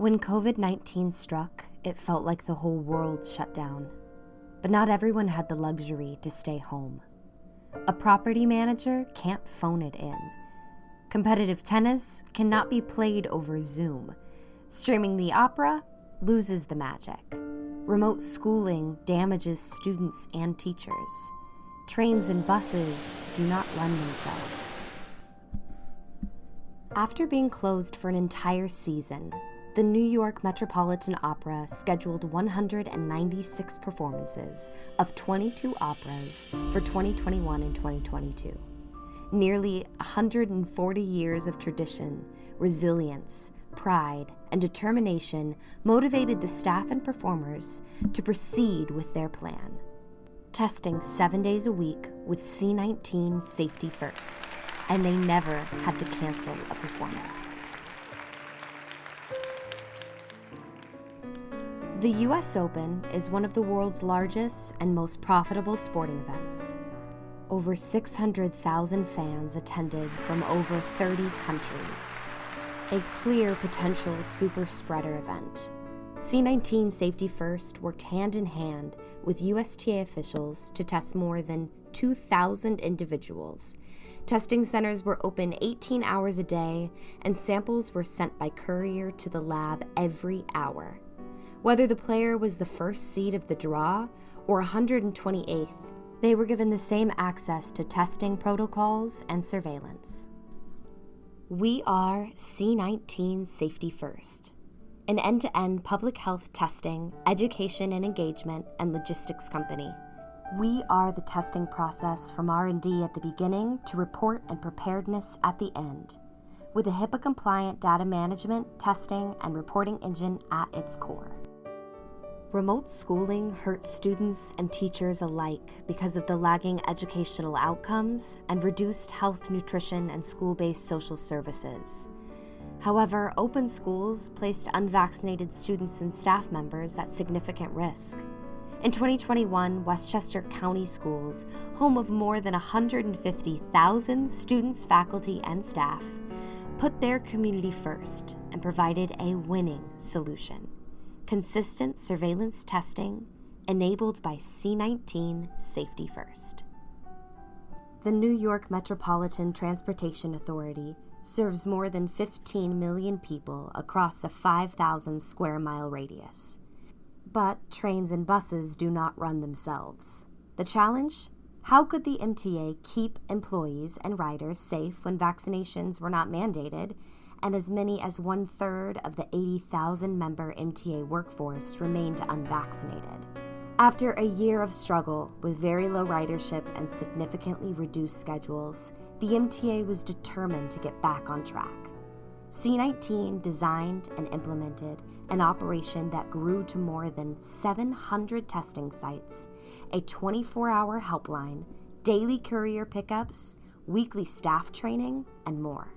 When COVID-19 struck, it felt like the whole world shut down. But not everyone had the luxury to stay home. A property manager can't phone it in. Competitive tennis cannot be played over Zoom. Streaming the opera loses the magic. Remote schooling damages students and teachers. Trains and buses do not run themselves. After being closed for an entire season, the New York Metropolitan Opera scheduled 196 performances of 22 operas for 2021 and 2022. Nearly 140 years of tradition, resilience, pride, and determination motivated the staff and performers to proceed with their plan. Testing 7 days a week with C-19 safety first, and they never had to cancel a performance. The U.S. Open is one of the world's largest and most profitable sporting events. Over 600,000 fans attended from over 30 countries. A clear potential super spreader event. C-19 Safety First worked hand in hand with USTA officials to test more than 2,000 individuals. Testing centers were open 18 hours a day, and samples were sent by courier to the lab every hour. Whether the player was the first seed of the draw or 128th, they were given the same access to testing protocols and surveillance. We are C-19 Safety First, an end-to-end public health testing, education and engagement, and logistics company. We are the testing process from R&D at the beginning to report and preparedness at the end, with a HIPAA-compliant data management, testing, and reporting engine at its core. Remote schooling hurts students and teachers alike because of the lagging educational outcomes and reduced health, nutrition, and school-based social services. However, open schools placed unvaccinated students and staff members at significant risk. In 2021, Westchester County Schools, home of more than 150,000 students, faculty, and staff, put their community first and provided a winning solution. Consistent surveillance testing enabled by C-19 Safety First. The New York Metropolitan Transportation Authority serves more than 15 million people across a 5,000 square mile radius. But trains and buses do not run themselves. The challenge? How could the MTA keep employees and riders safe when vaccinations were not mandated and as many as 1/3 of the 80,000-member MTA workforce remained unvaccinated? After a year of struggle with very low ridership and significantly reduced schedules, the MTA was determined to get back on track. C-19 designed and implemented an operation that grew to more than 700 testing sites, a 24-hour helpline, daily courier pickups, weekly staff training, and more.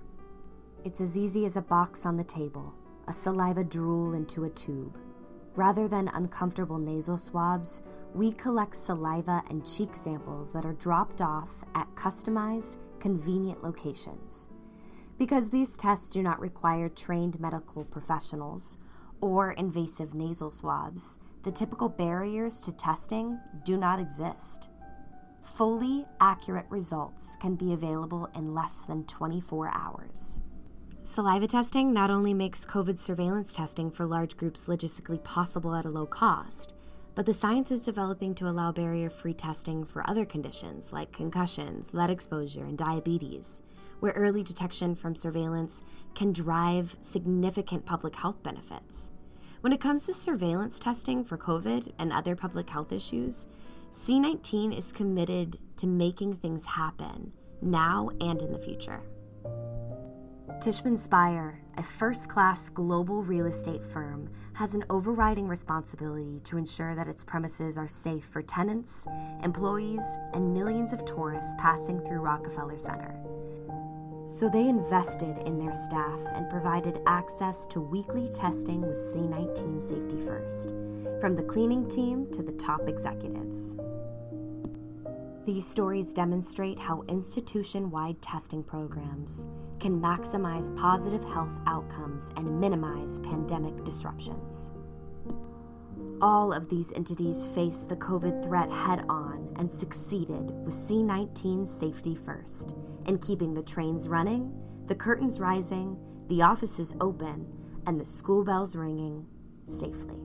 It's as easy as a box on the table, a saliva drool into a tube. Rather than uncomfortable nasal swabs, we collect saliva and cheek samples that are dropped off at customized, convenient locations. Because these tests do not require trained medical professionals or invasive nasal swabs, the typical barriers to testing do not exist. Fully accurate results can be available in less than 24 hours. Saliva testing not only makes COVID surveillance testing for large groups logistically possible at a low cost, but the science is developing to allow barrier-free testing for other conditions like concussions, lead exposure, and diabetes, where early detection from surveillance can drive significant public health benefits. When it comes to surveillance testing for COVID and other public health issues, C-19 is committed to making things happen now and in the future. Tishman Speyer, a first-class global real estate firm, has an overriding responsibility to ensure that its premises are safe for tenants, employees, and millions of tourists passing through Rockefeller Center. So they invested in their staff and provided access to weekly testing with C-19 Safety First, from the cleaning team to the top executives. These stories demonstrate how institution-wide testing programs can maximize positive health outcomes and minimize pandemic disruptions. All of these entities faced the COVID threat head-on and succeeded with C-19 safety first in keeping the trains running, the curtains rising, the offices open, and the school bells ringing safely.